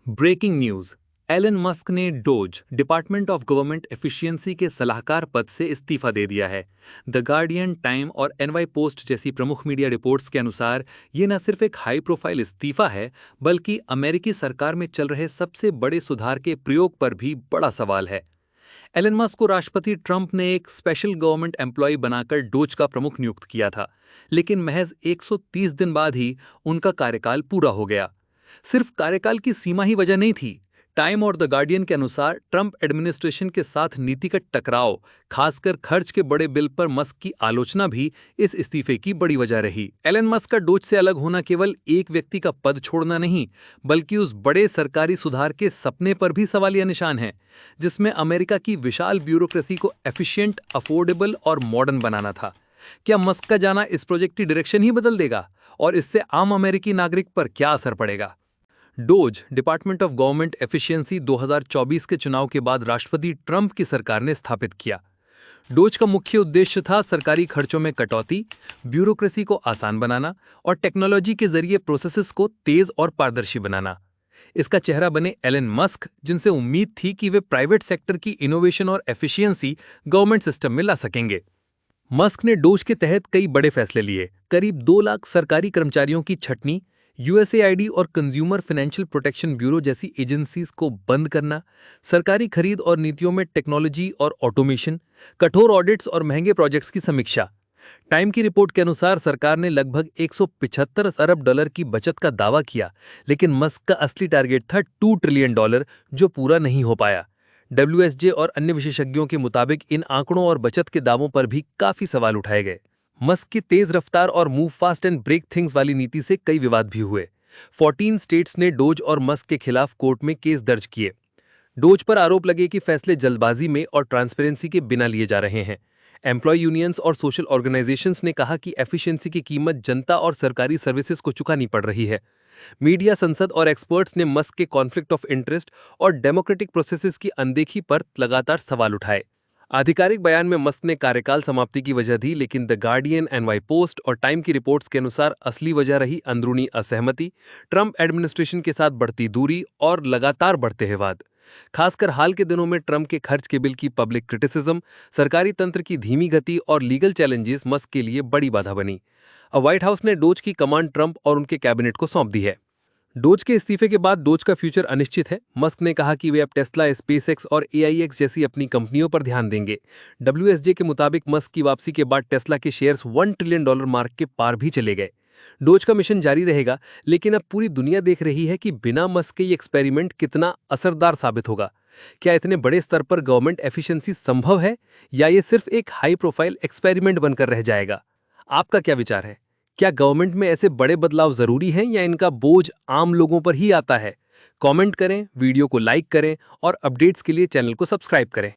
Breaking news. Elon Musk ने DOGE department of government efficiency के सलाहकार पद से इस्तीफा दे दिया है। द गार्डियन, टाइम और एनवाई पोस्ट जैसी प्रमुख मीडिया रिपोर्ट्स के अनुसार ये न सिर्फ एक हाई प्रोफाइल इस्तीफा है, बल्कि अमेरिकी सरकार में चल रहे सबसे बड़े सुधार के प्रयोग पर भी बड़ा सवाल है। एलन मस्क को राष्ट्रपति ट्रंप ने एक स्पेशल गवर्नमेंट एम्प्लॉय बनाकर डोज का प्रमुख नियुक्त किया था, लेकिन महज 130 दिन बाद ही उनका कार्यकाल पूरा हो गया। सिर्फ कार्यकाल की सीमा ही वजह नहीं थी। टाइम और द गार्डियन के अनुसार ट्रंप एडमिनिस्ट्रेशन के साथ नीतिगत टकराव, खासकर खर्च के बड़े बिल पर मस्क की आलोचना भी इस इस्तीफे की बड़ी वजह रही। एलन मस्क का डोज से अलग होना केवल एक व्यक्ति का पद छोड़ना नहीं, बल्कि उस बड़े सरकारी सुधार के सपने पर भी सवालिया निशान है, जिसमें अमेरिका की विशाल ब्यूरोक्रेसी को एफिशिएंट, अफोर्डेबल और मॉडर्न बनाना था। क्या मस्क का जाना इस प्रोजेक्ट की डायरेक्शन ही बदल देगा, और इससे आम अमेरिकी नागरिक पर क्या असर पड़ेगा? Dose department of government efficiency 2024 के चुनाव के बाद राष्ट्रपति ट्रंप की सरकार ने स्थापित किया। डोज का मुख्य उद्देश्य था सरकारी खर्चों में कटौती, ब्यूरोक्रेसी को आसान बनाना और टेक्नोलॉजी के जरिए प्रोसेसेस को तेज और पारदर्शी बनाना। इसका चेहरा बने एलन मस्क, जिनसे उम्मीद थी कि वे प्राइवेट सेक्टर की इनोवेशन और एफिशिएंसी गवर्नमेंट सिस्टम में ला सकेंगे। मस्क ने डोज के तहत कई बड़े फैसले लिए। करीब 2 लाख सरकारी कर्मचारियों की छटनी, यूएसएआईडी और कंज्यूमर फाइनेंशियल प्रोटेक्शन ब्यूरो जैसी एजेंसीज को बंद करना, सरकारी खरीद और नीतियों में टेक्नोलॉजी और ऑटोमेशन, कठोर ऑडिट्स और महंगे प्रोजेक्ट्स की समीक्षा। टाइम की रिपोर्ट के अनुसार सरकार ने लगभग 175 अरब डॉलर की बचत का दावा किया, लेकिन मस्क का असली टारगेट था 2 ट्रिलियन डॉलर, जो पूरा नहीं हो पाया। डब्ल्यूएसजे और अन्य विशेषज्ञों के मुताबिक इन आंकड़ों और बचत के दावों पर भी काफी सवाल उठाए गए। मस्क की तेज रफ्तार और move fast and break things वाली नीति से कई विवाद भी हुए। 14 स्टेट्स ने डोज और मस्क के खिलाफ कोर्ट में केस दर्ज किए। डोज पर आरोप लगे कि फैसले जल्दबाजी में और ट्रांसपेरेंसी के बिना लिए जा रहे हैं। एम्प्लॉय यूनियंस और सोशल ऑर्गेनाइजेशंस ने कहा कि एफिशिएंसी की कीमत जनता और सरकारी सर्विसेज को चुकानी पड़ रही है। मीडिया, संसद और एक्सपर्ट्स ने मस्क के कॉन्फ्लिक्ट ऑफ इंटरेस्ट और डेमोक्रेटिक प्रोसेसेस की अनदेखी पर लगातार सवाल उठाए। आधिकारिक बयान में मस्क ने कार्यकाल समाप्ति की वजह दी, लेकिन द गार्डियन, एनवाई पोस्ट और टाइम की रिपोर्ट्स के अनुसार असली वजह रही अंदरूनी असहमति, ट्रंप एडमिनिस्ट्रेशन के साथ बढ़ती दूरी और लगातार बढ़ते विवाद। खासकर हाल के दिनों में ट्रंप के खर्च के बिल की पब्लिक क्रिटिसिज्म, सरकारी तंत्र की धीमी गति और लीगल चैलेंजेस मस्क के लिए बड़ी बाधा बनी। अब व्हाइट हाउस ने डोज की कमांड ट्रंप और उनके कैबिनेट को सौंप दी है। डोज के इस्तीफे के बाद डोज का फ्यूचर अनिश्चित है। मस्क ने कहा कि वे अब टेस्ला, स्पेसएक्स और एआईएक्स जैसी अपनी कंपनियों पर ध्यान देंगे। डब्ल्यूएसजे के मुताबिक मस्क की वापसी के बाद टेस्ला के शेयर्स 1 ट्रिलियन डॉलर मार्क के पार भी चले गए। डोज का मिशन जारी रहेगा, लेकिन अब पूरी दुनिया देख रही है कि बिना मस्क के ये एक्सपेरिमेंट कितना असरदार साबित होगा। क्या इतने बड़े स्तर पर गवर्नमेंट एफिशिएंसी संभव है, या ये सिर्फ एक हाई प्रोफाइल एक्सपेरिमेंट बनकर रह जाएगा? आपका क्या विचार है? क्या गवर्नमेंट में ऐसे बड़े बदलाव जरूरी हैं, या इनका बोझ आम लोगों पर ही आता है? कमेंट करें, वीडियो को लाइक करें और अपडेट्स के लिए चैनल को सब्सक्राइब करें।